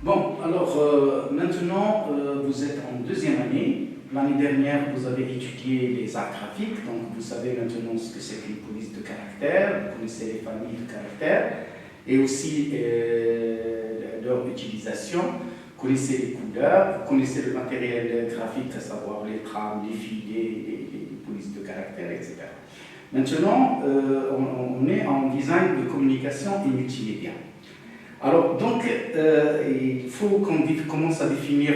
Bon, alors maintenant, vous êtes en deuxième année. L'année dernière, vous avez étudié les arts graphiques, donc vous savez maintenant ce que c'est qu'une police de caractère, vous connaissez les familles de caractères, et aussi leur utilisation, vous connaissez les couleurs, vous connaissez le matériel graphique, à savoir les trames, les filets, les polices de caractère, etc. Maintenant, on est en design de communication et multimédia. Alors, donc, il faut qu'on commence à définir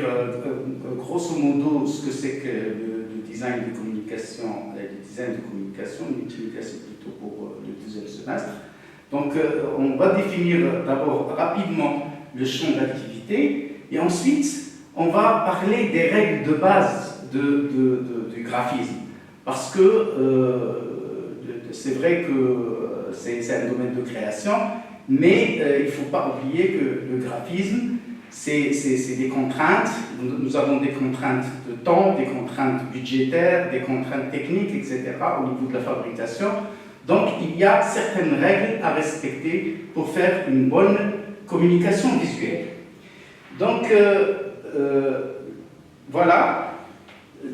grosso modo ce que c'est que le design de communication, multimédiation plutôt pour le deuxième semestre. Donc, on va définir d'abord rapidement le champ d'activité et ensuite, on va parler des règles de base du graphisme. Parce que c'est vrai que c'est un domaine de création, mais il ne faut pas oublier que le graphisme, c'est des contraintes. Nous avons des contraintes de temps, des contraintes budgétaires, des contraintes techniques, etc. au niveau de la fabrication. Donc, il y a certaines règles à respecter pour faire une bonne communication visuelle. Donc, voilà.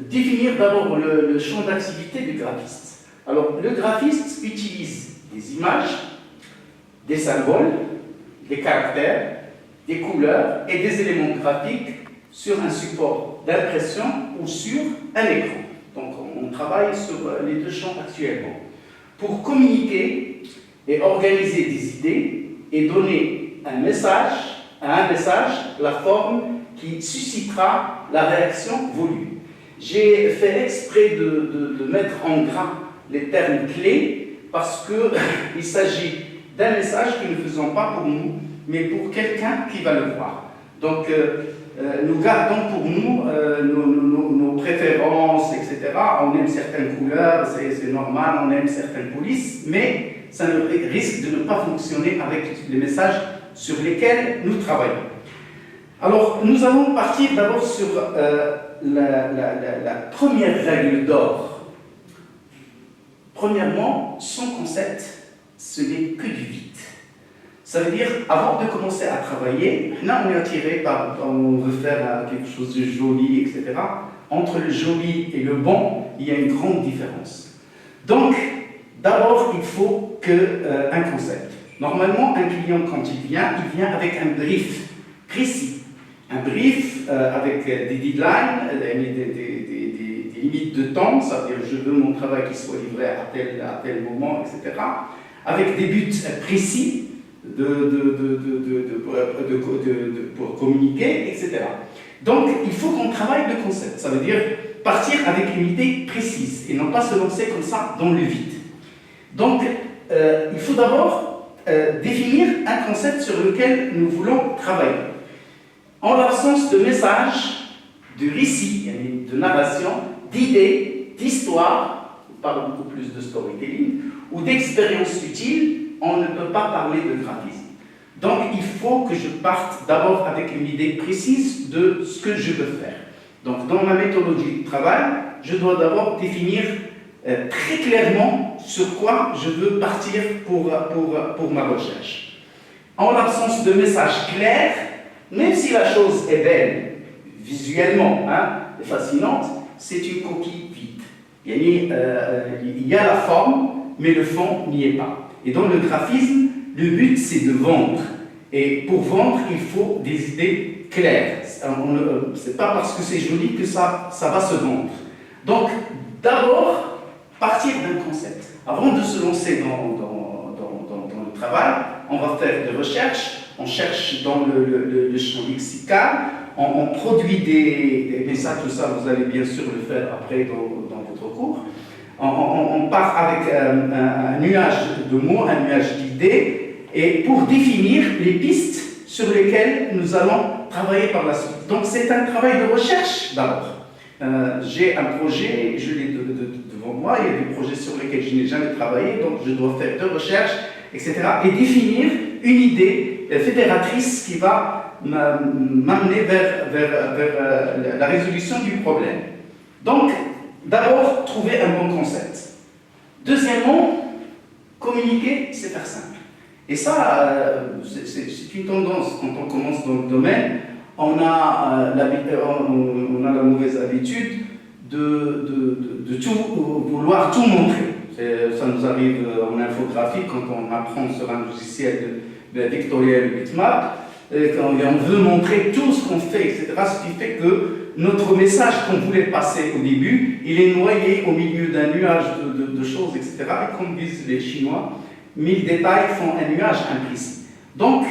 Définir d'abord le champ d'activité du graphiste. Alors, le graphiste utilise des images, des symboles, des caractères, des couleurs et des éléments graphiques sur un support d'impression ou sur un écran. Donc on travaille sur les deux champs actuellement. Pour communiquer et organiser des idées et donner à un message la forme qui suscitera la réaction voulue. J'ai fait exprès de mettre en gras les termes clés parce qu'il s'agit d'un message que nous ne faisons pas pour nous, mais pour quelqu'un qui va le voir. Donc, nous gardons pour nous nos préférences, etc. On aime certaines couleurs, c'est normal, on aime certaines polices, mais ça risque de ne pas fonctionner avec les messages sur lesquels nous travaillons. Alors, nous allons partir d'abord sur la première règle d'or. Premièrement, son concept, ce n'est que du vide. Ça veut dire, avant de commencer à travailler, là on est attiré par, on veut faire quelque chose de joli, etc. Entre le joli et le bon, il y a une grande différence. Donc, d'abord, il faut un concept. Normalement, un client, quand il vient avec un brief précis. Un brief avec des deadlines, des limites de temps, ça veut dire je veux mon travail qui soit livré à tel moment, etc. Avec des buts précis pour communiquer, etc. Donc, il faut qu'on travaille le concept. Ça veut dire partir avec une idée précise et non pas se lancer comme ça dans le vide. Donc, il faut d'abord définir un concept sur lequel nous voulons travailler. En l'absence de message, de récit, de narration, d'idées, d'histoire, on parle beaucoup plus de storytelling, ou d'expérience utile, on ne peut pas parler de graphisme. Donc, il faut que je parte d'abord avec une idée précise de ce que je veux faire. Donc, dans ma méthodologie de travail, je dois d'abord définir très clairement sur quoi je veux partir pour ma recherche. En l'absence de message clair, même si la chose est belle, visuellement, et fascinante, c'est une coquille vide. Il y a la forme, mais le fond n'y est pas. Et dans le graphisme, le but c'est de vendre. Et pour vendre, il faut des idées claires. C'est pas parce que c'est joli que ça va se vendre. Donc, d'abord, partir d'un concept. Avant de se lancer dans le travail, on va faire des recherches, on cherche dans le champ lexical, on produit mais ça, tout ça, vous allez bien sûr le faire après dans votre cours. On part avec un nuage de mots, un nuage d'idées, et pour définir les pistes sur lesquelles nous allons travailler par la suite. Donc c'est un travail de recherche d'abord. J'ai un projet, je l'ai devant moi, il y a des projets sur lesquels je n'ai jamais travaillé, donc je dois faire des recherches, etc. et définir une idée fédératrice qui va m'amener vers la résolution du problème. Donc, d'abord, trouver un bon concept. Deuxièmement, communiquer, c'est faire simple. Et ça, c'est une tendance. Quand on commence dans le domaine, on a la mauvaise habitude de vouloir tout montrer. Ça nous arrive en infographie quand on apprend sur un logiciel vectoriel bitmap, quand on veut montrer tout ce qu'on fait, etc. Ce qui fait que notre message qu'on voulait passer au début, il est noyé au milieu d'un nuage de choses, etc. Et comme disent les Chinois, 1000 détails font un nuage imprécis. Donc,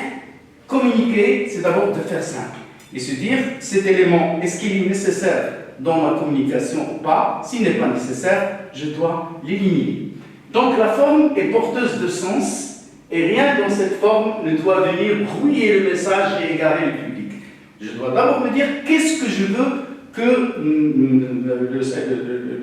communiquer, c'est d'abord de faire simple et se dire, cet élément, est-ce qu'il est nécessaire dans ma communication ou pas? S'il n'est pas nécessaire, je dois l'éliminer. Donc, la forme est porteuse de sens et rien dans cette forme ne doit venir brouiller le message et égarer le public. Je dois d'abord me dire, qu'est-ce que je veux que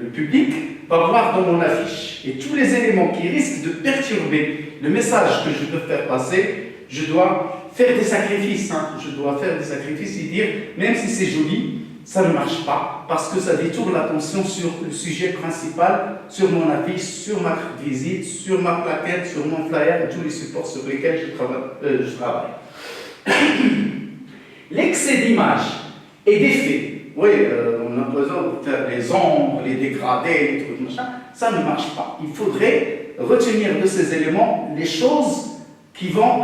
le public va voir dans mon affiche? Et tous les éléments qui risquent de perturber le message que je veux faire passer, je dois faire des sacrifices. Je dois faire des sacrifices et dire, même si c'est joli, ça ne marche pas, parce que ça détourne l'attention sur le sujet principal, sur mon affiche, sur ma carte visite, sur ma plaquette, sur mon flyer et tous les supports sur lesquels je travaille. L'excès d'images et d'effets, oui, on a besoin de faire les ombres, les dégradés, les trucs, machin, ça ne marche pas. Il faudrait retenir de ces éléments les choses qui vont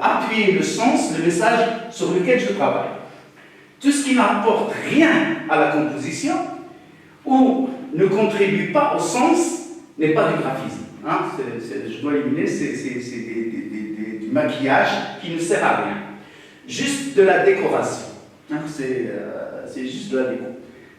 appuyer le sens, le message sur lequel je travaille. Tout ce qui n'apporte rien à la composition ou ne contribue pas au sens n'est pas du graphisme. Je dois éliminer, c'est du maquillage qui ne sert à rien. Juste de la décoration. C'est juste de la déco.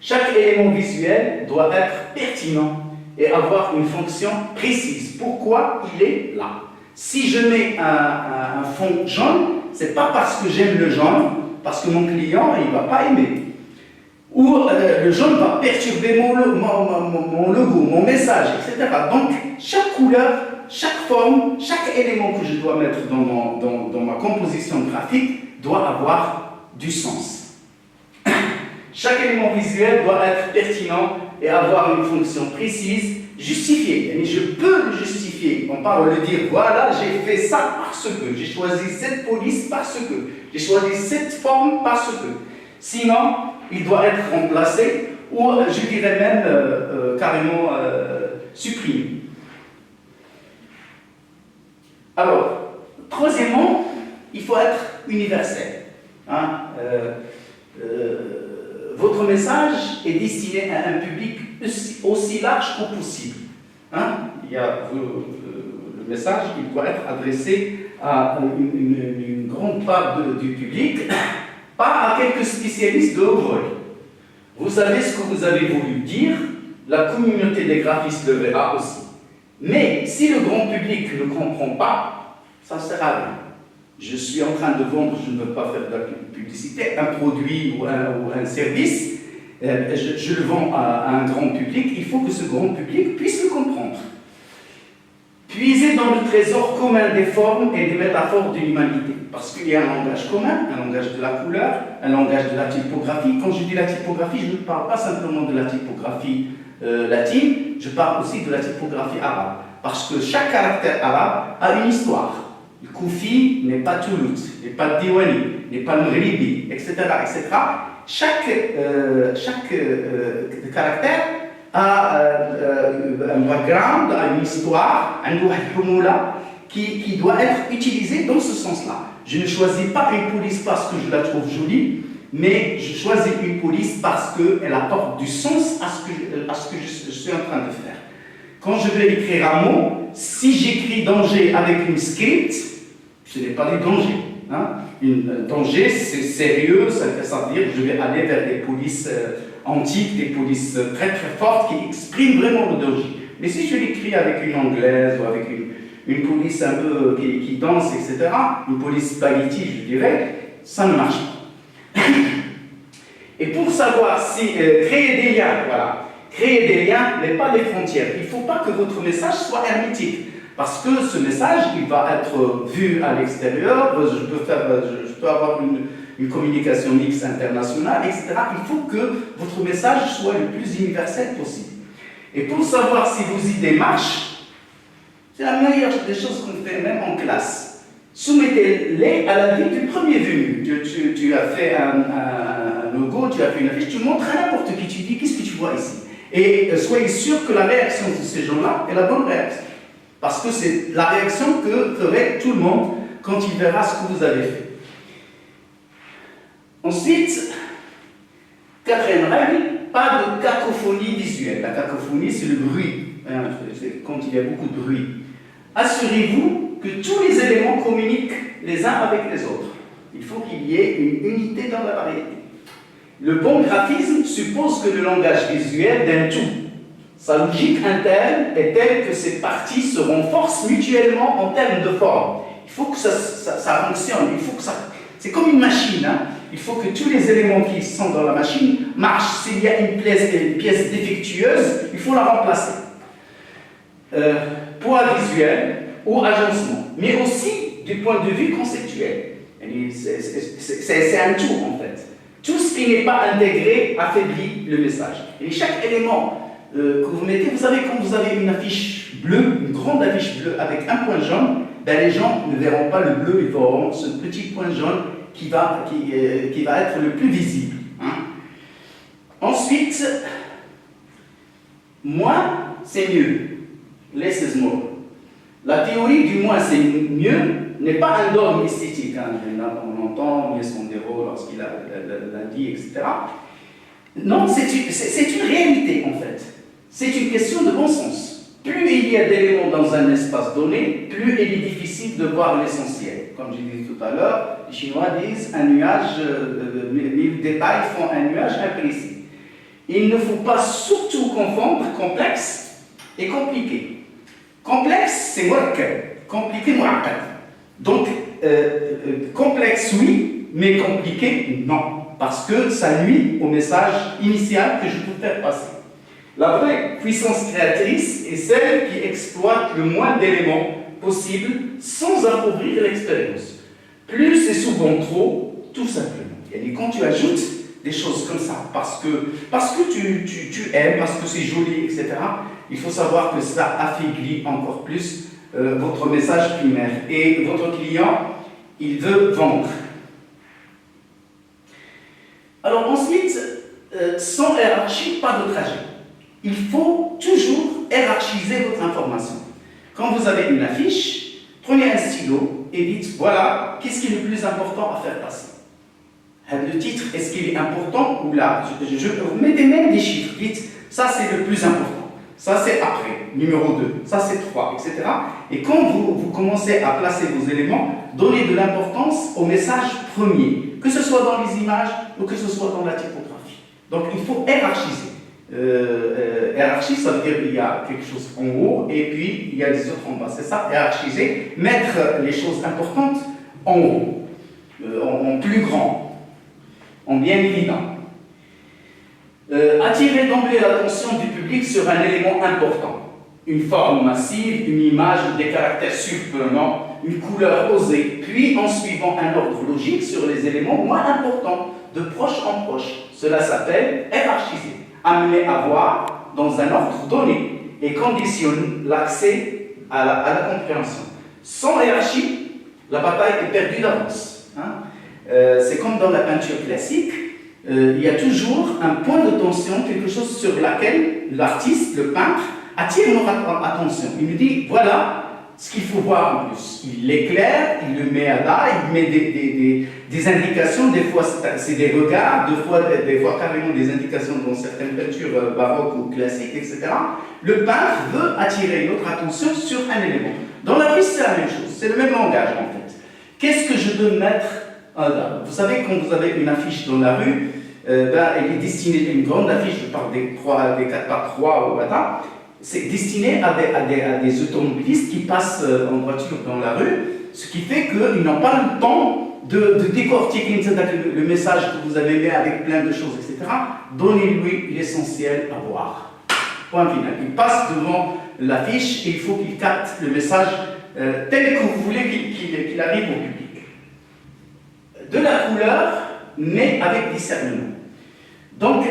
Chaque élément visuel doit être pertinent et avoir une fonction précise. Pourquoi il est là? Si je mets un fond jaune, ce n'est pas parce que j'aime le jaune, parce que mon client il ne va pas aimer. Ou le jaune va perturber mon logo, mon message, etc. Donc, chaque couleur, chaque forme, chaque élément que je dois mettre dans ma composition graphique doit avoir du sens. Chaque élément visuel doit être pertinent et avoir une fonction précise, justifiée. Mais je peux le justifier. On parle de dire, voilà, j'ai fait ça parce que, j'ai choisi cette police parce que, j'ai choisi cette forme parce que. Sinon, il doit être remplacé ou, je dirais même, carrément supprimé. Alors, troisièmement, il faut être universel. Votre message est destiné à un public aussi large que possible. Le message il doit être adressé à une grande part du public, pas à quelques spécialistes de haut vol. Vous savez ce que vous avez voulu dire, la communauté des graphistes le verra aussi. Mais si le grand public ne comprend pas, ça ne sert à rien. Je suis en train de vendre, je ne veux pas faire de la publicité, un produit ou un service, je le vends à un grand public, il faut que ce grand public puisse le comprendre. Puiser dans le trésor commun des formes et des métaphores de l'humanité, parce qu'il y a un langage commun, un langage de la couleur, un langage de la typographie. Quand je dis la typographie, je ne parle pas simplement de la typographie latine, je parle aussi de la typographie arabe, parce que chaque caractère arabe a une histoire. Le Koufi n'est pas Toulout, n'est pas Diwani, n'est pas Mghribi, etc., etc. Chaque caractère a un background, a une histoire, un humoula qui doit être utilisé dans ce sens-là. Je ne choisis pas une police parce que je la trouve jolie, mais je choisis une police parce qu'elle apporte du sens à ce que je suis en train de faire. Quand je vais écrire un mot, si j'écris danger avec une script, ce n'est pas du danger. Un danger, c'est sérieux, ça veut dire que je vais aller vers des polices antiques, des polices très très fortes qui expriment vraiment le danger. Mais si je l'écris avec une anglaise ou avec une police un peu qui danse, etc., une police spaghetti, je dirais, ça ne marche pas. Et pour savoir si créer des liens, voilà, créer des liens n'est pas des frontières. Il ne faut pas que votre message soit hermétique. Parce que ce message, il va être vu à l'extérieur, je peux avoir une communication mixte internationale, etc. Il faut que votre message soit le plus universel possible. Et pour savoir si vos idées marchent, C'est la meilleure des choses qu'on fait même en classe. Soumettez-les à la vie du premier venu. Tu as fait un logo, tu as fait une affiche, tu montres à n'importe qui, tu dis qu'est-ce que tu vois ici. Et soyez sûr que la réaction de ces gens-là est la bonne réaction. Parce que c'est la réaction que ferait tout le monde quand il verra ce que vous avez fait. Ensuite, quatrième règle, pas de cacophonie visuelle. La cacophonie, c'est le bruit, c'est quand il y a beaucoup de bruit. Assurez-vous que tous les éléments communiquent les uns avec les autres. Il faut qu'il y ait une unité dans la variété. Le bon graphisme suppose que le langage visuel d'un tout, sa logique interne est telle que ces parties se renforcent mutuellement en termes de forme. Il faut que ça fonctionne, il faut que ça... C'est comme une machine, hein. Il faut que tous les éléments qui sont dans la machine marchent. S'il y a une pièce défectueuse, il faut la remplacer. Poids visuel ou agencement, mais aussi du point de vue conceptuel. C'est un tout en fait. Tout ce qui n'est pas intégré affaiblit le message. Et chaque élément que vous mettez, vous savez, quand vous avez une affiche bleue, une grande affiche bleue avec un point jaune, ben les gens ne verront pas le bleu, ils verront ce petit point jaune qui va être le plus visible. Hein. Ensuite, moins, c'est mieux. Less is more. La théorie du moins c'est mieux n'est pas un dogme esthétique. Hein. On entend Mies van der Rohe lorsqu'il l'a dit, etc. Non, c'est une réalité en fait. C'est une question de bon sens. Plus il y a d'éléments dans un espace donné, plus il est difficile de voir l'essentiel. Comme j'ai dit tout à l'heure, les Chinois disent un nuage, 1000 détails font un nuage imprécis. Il ne faut pas surtout confondre complexe et compliqué. Complexe, c'est mu'akkad. Compliqué, mu'akkad. Donc, complexe, oui, mais compliqué, non. Parce que ça nuit au message initial que je peux faire passer. La vraie puissance créatrice est celle qui exploite le moins d'éléments possible sans appauvrir l'expérience. Plus c'est souvent trop, tout simplement. Et quand tu ajoutes des choses comme ça, parce que tu aimes, parce que c'est joli, etc., il faut savoir que ça affaiblit encore plus votre message primaire. Et votre client, il veut vendre. Alors ensuite, sans hiérarchie, pas de trajet. Il faut toujours hiérarchiser votre information. Quand vous avez une affiche, prenez un stylo et dites, voilà, qu'est-ce qui est le plus important à faire passer? Le titre, est-ce qu'il est important ou là? Vous mettez même des chiffres, dites, ça c'est le plus important, ça c'est après, numéro 2, ça c'est 3, etc. Et quand vous commencez à placer vos éléments, donnez de l'importance au message premier, que ce soit dans les images ou que ce soit dans la typographie. Donc il faut hiérarchiser. Hiérarchie, ça veut dire qu'il y a quelque chose en haut et puis il y a les autres en bas. C'est ça, hiérarchiser, mettre les choses importantes en haut, en plus grand, en bien évident. Attirer d'emblée l'attention du public sur un élément important. Une forme massive, une image, des caractères surprenants, une couleur osée, puis en suivant un ordre logique sur les éléments moins importants, de proche en proche. Cela s'appelle hiérarchiser. Amener à voir dans un ordre donné et conditionne l'accès à la compréhension. Sans hiérarchie, la bataille est perdue d'avance. Hein. C'est comme dans la peinture classique, il y a toujours un point de tension, quelque chose sur laquelle l'artiste, le peintre, attire notre attention. Il nous dit, voilà ce qu'il faut voir en plus. Il l'éclaire, il le met là, il met des indications, des fois c'est des regards, des fois carrément des indications dans certaines peintures baroques ou classiques, etc. Le peintre veut attirer notre attention sur un élément. Dans la vie, c'est la même chose, c'est le même langage en fait. Qu'est-ce que je peux mettre là? Vous savez, quand vous avez une affiche dans la rue, elle est destinée, une grande affiche, je parle des 4x3 ou voilà, c'est destiné à des automobilistes qui passent en voiture dans la rue, ce qui fait qu'ils n'ont pas le temps de décortiquer le message que vous avez mis avec plein de choses, etc. Donnez-lui l'essentiel à voir. Point final. Il passe devant l'affiche et il faut qu'il capte le message tel que vous voulez qu'il arrive au public. De la couleur, mais avec discernement. Donc,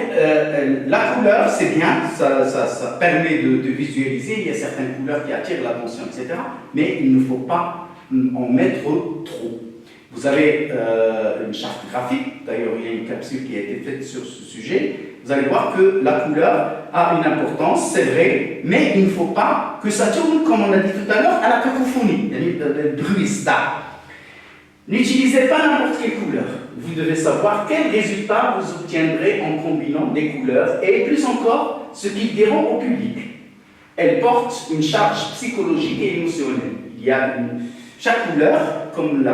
la couleur, c'est bien, ça permet de visualiser, il y a certaines couleurs qui attirent l'attention, etc. Mais il ne faut pas en mettre trop. Vous avez une charte graphique, d'ailleurs il y a une capsule qui a été faite sur ce sujet. Vous allez voir que la couleur a une importance, c'est vrai, mais il ne faut pas que ça tourne, comme on a dit tout à l'heure, à la cacophonie, le bruit star. N'utilisez pas n'importe quelle couleur. Vous devez savoir quel résultat vous obtiendrez en combinant des couleurs et plus encore ce qui diront au public. Elles portent une charge psychologique et émotionnelle. Il y a chaque couleur, comme les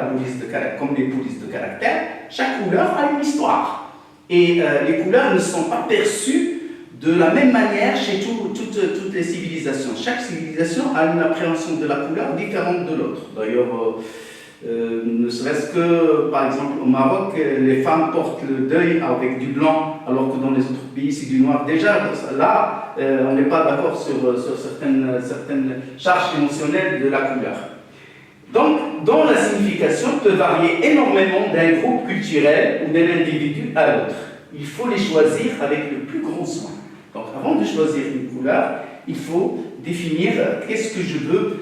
polices de caractère, chaque couleur a une histoire. Et les couleurs ne sont pas perçues de la même manière chez toutes les civilisations. Chaque civilisation a une appréhension de la couleur différente de l'autre. D'ailleurs, ne serait-ce que, par exemple, au Maroc, les femmes portent le deuil avec du blanc, alors que dans les autres pays, c'est du noir. Déjà, là, on n'est pas d'accord sur certaines charges émotionnelles de la couleur. Donc, dont la signification peut varier énormément d'un groupe culturel ou d'un individu à l'autre. Il faut les choisir avec le plus grand soin. Donc, avant de choisir une couleur, il faut définir qu'est-ce que je veux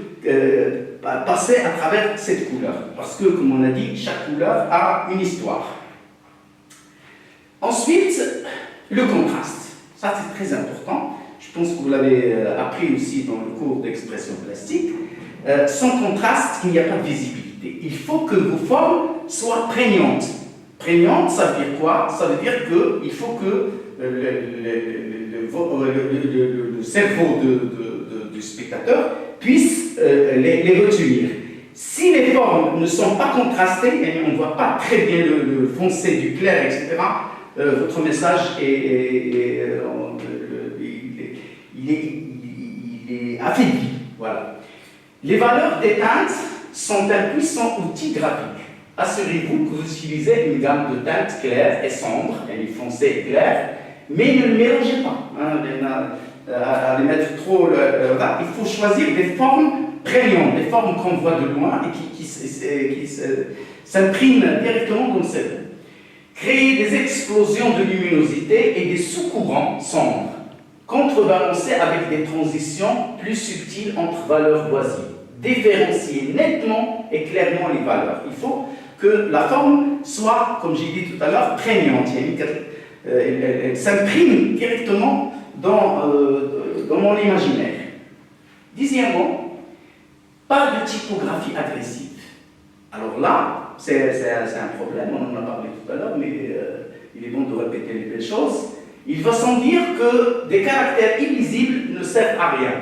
passer à travers cette couleur. Parce que, comme on a dit, chaque couleur a une histoire. Ensuite, le contraste. Ça, c'est très important. Je pense que vous l'avez appris aussi dans le cours d'expression plastique. Sans contraste, il n'y a pas de visibilité. Il faut que vos formes soient prégnantes. Prégnante, ça veut dire quoi? Ça veut dire qu'il faut que le cerveau du spectateur puisse les retenir. Si les formes ne sont pas contrastées, et on ne voit pas très bien le foncé du clair, etc., votre message il est affaibli. Voilà. Les valeurs des teintes sont un puissant outil graphique. Assurez-vous que vous utilisez une gamme de teintes claires et sombres, et foncées et claires, mais ne le mélangez pas. À les mettre trop là. Il faut choisir des formes prégnantes, des formes qu'on voit de loin et qui s'impriment directement dans le cerveau. Créer des explosions de luminosité et des sous-courants sombres, contrebalancés avec des transitions plus subtiles entre valeurs voisines. Différencier nettement et clairement les valeurs. Il faut que la forme soit, comme j'ai dit tout à l'heure, prégnante. Elle s'imprime directement dans mon imaginaire. Dixièmement, pas de typographie agressive. Alors là, c'est un problème, on en a parlé tout à l'heure, mais il est bon de répéter les belles choses. Il va sans dire que des caractères illisibles ne servent à rien.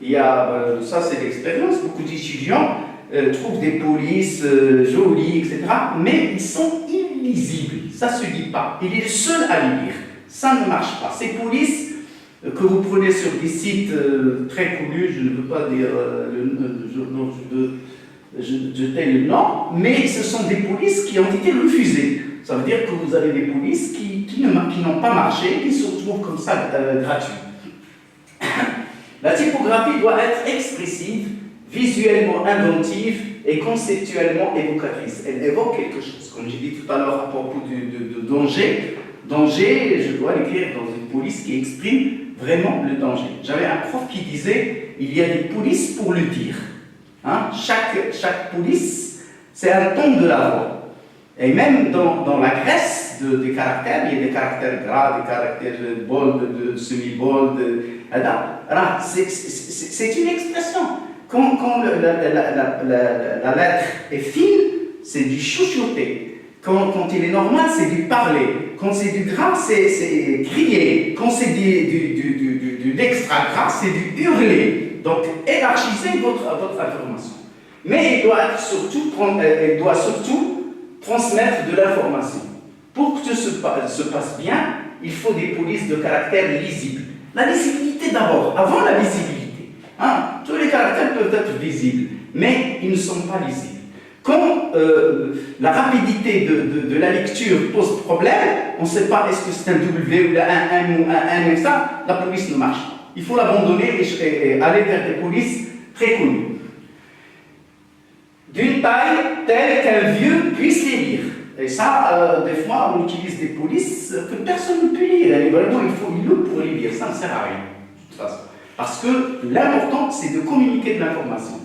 Il y a, ça c'est l'expérience, beaucoup d'étudiants trouvent des polices jolies, etc., mais ils sont illisibles, ça ne se lit pas. Il est le seul à les lire, ça ne marche pas. Ces polices que vous prenez sur des sites très connus, je ne veux pas dire jeter le nom, mais ce sont des polices qui ont été refusées. Ça veut dire que vous avez des polices qui n'ont pas marché, qui se retrouvent comme ça gratuits. La typographie doit être expressive, visuellement inventive et conceptuellement évocatrice. Elle évoque quelque chose. Comme j'ai dit tout à l'heure à propos de danger, danger, je dois l'écrire dans une police qui exprime vraiment le danger. J'avais un prof qui disait, il y a des polices pour le dire. Hein? Chaque police, c'est un ton de la voix. Et même dans la Grèce des caractères, il y a des caractères gras, des caractères bold, de semi-bold. C'est une expression. Quand la lettre est fine, c'est du chuchoter. Quand il est normal, c'est du parler. Quand c'est du gras, c'est crier. Quand c'est de l'extra gras, c'est du hurler. Donc, élargissez votre information. Mais elle doit surtout transmettre de l'information. Pour que se passe bien, il faut des polices de caractère lisibles. La lisibilité d'abord, avant la visibilité. Hein? Tous les caractères peuvent être visibles, mais ils ne sont pas lisibles. Quand la rapidité de la lecture pose problème, on ne sait pas est-ce que c'est un W ou un M ou un N, ça, la police ne marche pas. Il faut l'abandonner et aller vers des polices très connues. D'une taille telle qu'un vieux puisse les lire. Et ça, des fois, on utilise des polices que personne ne peut lire. Et vraiment, il faut une loupe pour les lire. Ça ne sert à rien, de toute façon. Parce que l'important, c'est de communiquer de l'information.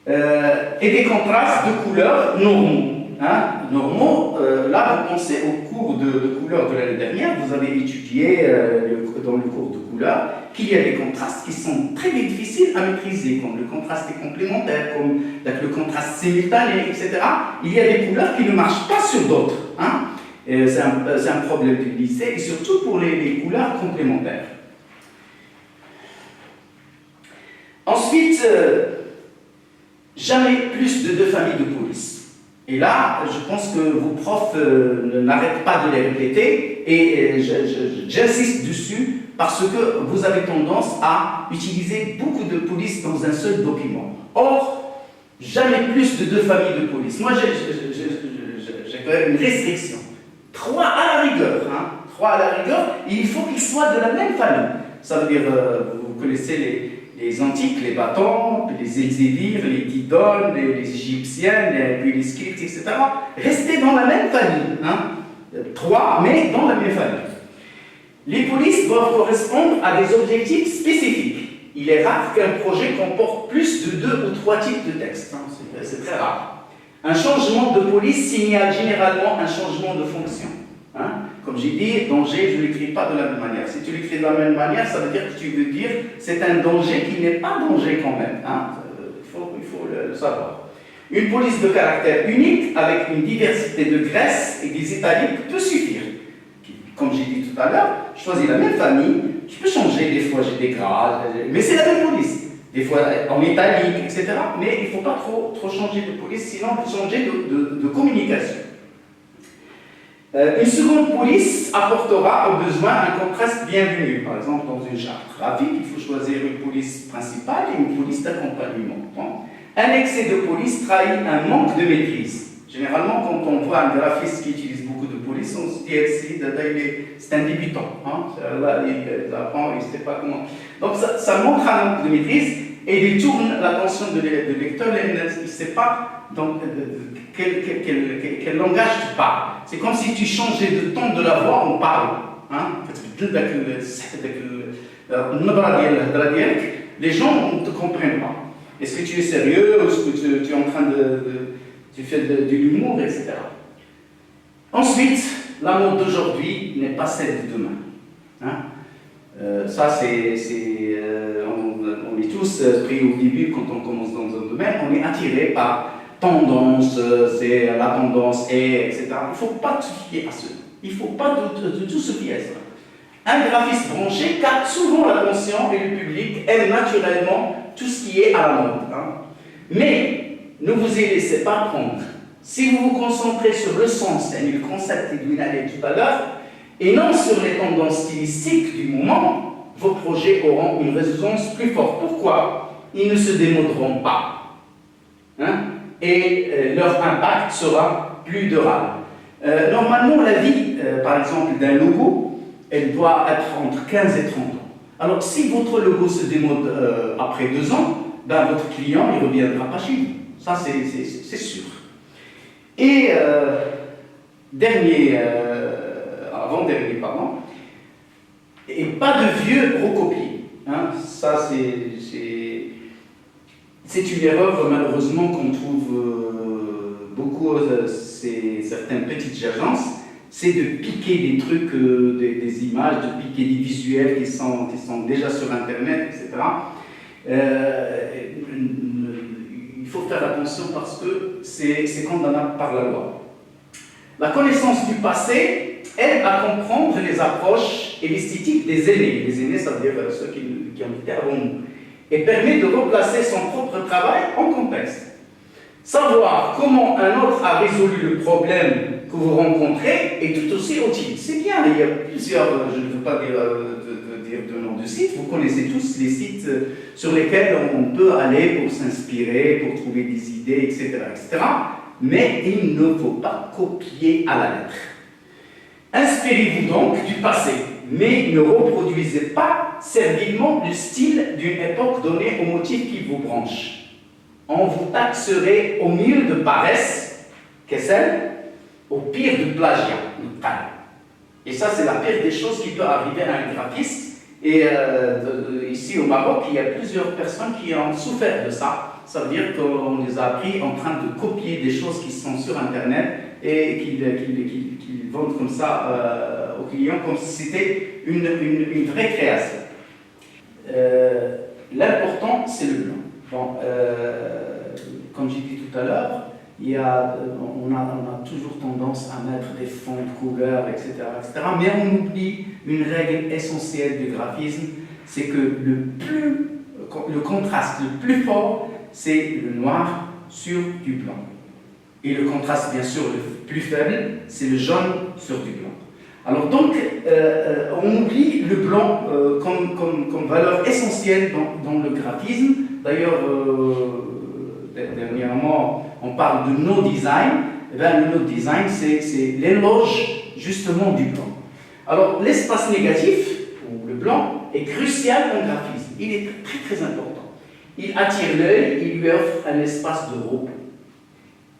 Et des contrastes de couleurs normaux. Hein, normaux, là, vous pensez au cours de couleurs de l'année dernière, vous avez étudié dans le cours de couleurs qu'il y a des contrastes qui sont très difficiles à maîtriser, comme le contraste complémentaire, comme le contraste simultané, etc. Il y a des couleurs qui ne marchent pas sur d'autres. Hein, c'est un problème du lycée, et surtout pour les couleurs complémentaires. Ensuite, jamais plus de 2 familles de police. Et là, je pense que vos profs n'arrêtent pas de les répéter, et j'insiste dessus parce que vous avez tendance à utiliser beaucoup de police dans un seul document. Or, jamais plus de 2 familles de police. Moi, j'ai quand même une restriction. 3 à la rigueur. Hein. 3 à la rigueur, et il faut qu'ils soient de la même famille. Ça veut dire, vous connaissez les antiques, les bâtons, les elzévirs, les didones, les égyptiennes, puis les scriptes, etc. Restez dans la même famille. Hein. 3, mais dans la même famille. Les polices doivent correspondre à des objectifs spécifiques. Il est rare qu'un projet comporte plus de 2 ou 3 types de textes. Hein. C'est très rare. Un changement de police signale généralement un changement de fonction. Hein. Comme j'ai dit, danger, je ne l'écris pas de la même manière. Si tu l'écris de la même manière, ça veut dire que tu veux dire c'est un danger qui n'est pas danger quand même. Hein. Il faut le savoir. Une police de caractère unique avec une diversité de graisses et des italiques peut suffire. Comme j'ai dit tout à l'heure, je choisis la même famille, je peux changer, des fois j'ai des grades, mais c'est la même police. Des fois en italique, etc. Mais il ne faut pas trop changer de police, sinon vous changez de communication. Une seconde police apportera au besoin un contraste bienvenu. Par exemple, dans une charte graphique, il faut choisir une police principale et une police d'accompagnement. Un excès de police trahit un manque de maîtrise. Généralement, quand on voit un graphiste qui utilise beaucoup de police, on se dit c'est un débutant. Hein? Là, il apprend, il ne sait pas comment. Donc ça montre un manque de maîtrise et détourne l'attention de lecteur. Il ne sait pas donc, quel langage tu parles. C'est comme si tu changeais de ton de la voix, on parle. Hein? Les gens ne te comprennent pas. Est-ce que tu es sérieux? Est-ce que tu es en train tu fais de l'humour, etc. Ensuite, la mode d'aujourd'hui n'est pas celle de demain. Hein? Ça, on est tous pris au début quand on commence dans un domaine, on est attiré par tendance, c'est la tendance, etc. Il ne faut pas se fier à cela. Il ne faut pas de tout se fier à cela. Un graphiste branché capte souvent l'attention et le public aime naturellement tout ce qui est à la mode. Hein. Mais ne vous y laissez pas prendre. Si vous vous concentrez sur le sens et le concept que vous avez tout à l'heure, et non sur les tendances stylistiques du moment, vos projets auront une résonance plus forte. Pourquoi? Ils ne se démoderont pas. Hein? Et leur impact sera plus durable. Normalement, la vie, par exemple, d'un logo, elle doit être entre 15 et 30 ans. Alors, si votre logo se démode après 2 ans, ben, votre client ne reviendra pas chez vous. Ça, c'est sûr. Et avant-dernier, pardon, et pas de vieux recopiés. Hein, ça, c'est une erreur, malheureusement, qu'on trouve beaucoup certaines petites agences, c'est de piquer des trucs, des images, de piquer des visuels qui sont déjà sur Internet, etc. Il faut faire attention parce que c'est condamnable par la loi. La connaissance du passé aide à comprendre les approches et l'esthétique des aînés. Les aînés, ça veut dire ceux qui ont été avant nous. Et permet de replacer son propre travail en contexte. Savoir comment un autre a résolu le problème que vous rencontrez est tout aussi utile. C'est bien, il y a plusieurs, je ne veux pas dire de nom de sites, vous connaissez tous les sites sur lesquels on peut aller pour s'inspirer, pour trouver des idées, etc., etc. Mais il ne faut pas copier à la lettre. Inspirez-vous donc du passé, mais ne reproduisez pas servilement le style d'une époque donnée au motif qui vous branche. On vous taxerait au mieux de paresse, qu'est-ce au pire du plagiat. Et ça, c'est la pire des choses qui peut arriver à un graphiste. Et ici au Maroc, il y a plusieurs personnes qui ont souffert de ça. Ça veut dire qu'on les a pris en train de copier des choses qui sont sur Internet et qu'ils vendent comme ça aux clients comme si c'était une vraie création. L'important, c'est le blanc. Bon, comme j'ai dit tout à l'heure, on a toujours tendance à mettre des fonds de couleurs, etc., mais on oublie une règle essentielle du graphisme, c'est que le contraste le plus fort, c'est le noir sur du blanc. Et le contraste, bien sûr, le plus faible, c'est le jaune sur du blanc. Alors donc, on oublie le blanc comme valeur essentielle dans le graphisme. D'ailleurs, dernièrement, on parle de no design. Eh bien, le no design, c'est l'éloge justement du blanc. Alors, l'espace négatif, ou le blanc, est crucial en graphisme. Il est très très important. Il attire l'œil, il lui offre un espace de repos.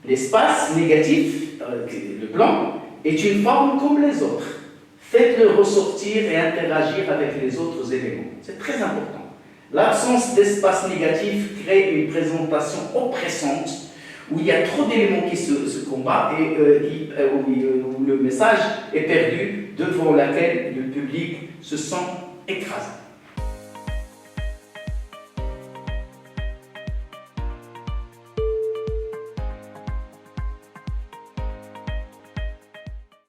L'espace négatif, le blanc, est une forme comme les autres. Faites-le ressortir et interagir avec les autres éléments. C'est très important. L'absence d'espace négatif crée une présentation oppressante où il y a trop d'éléments qui se combattent et où le message est perdu, devant laquelle le public se sent écrasé.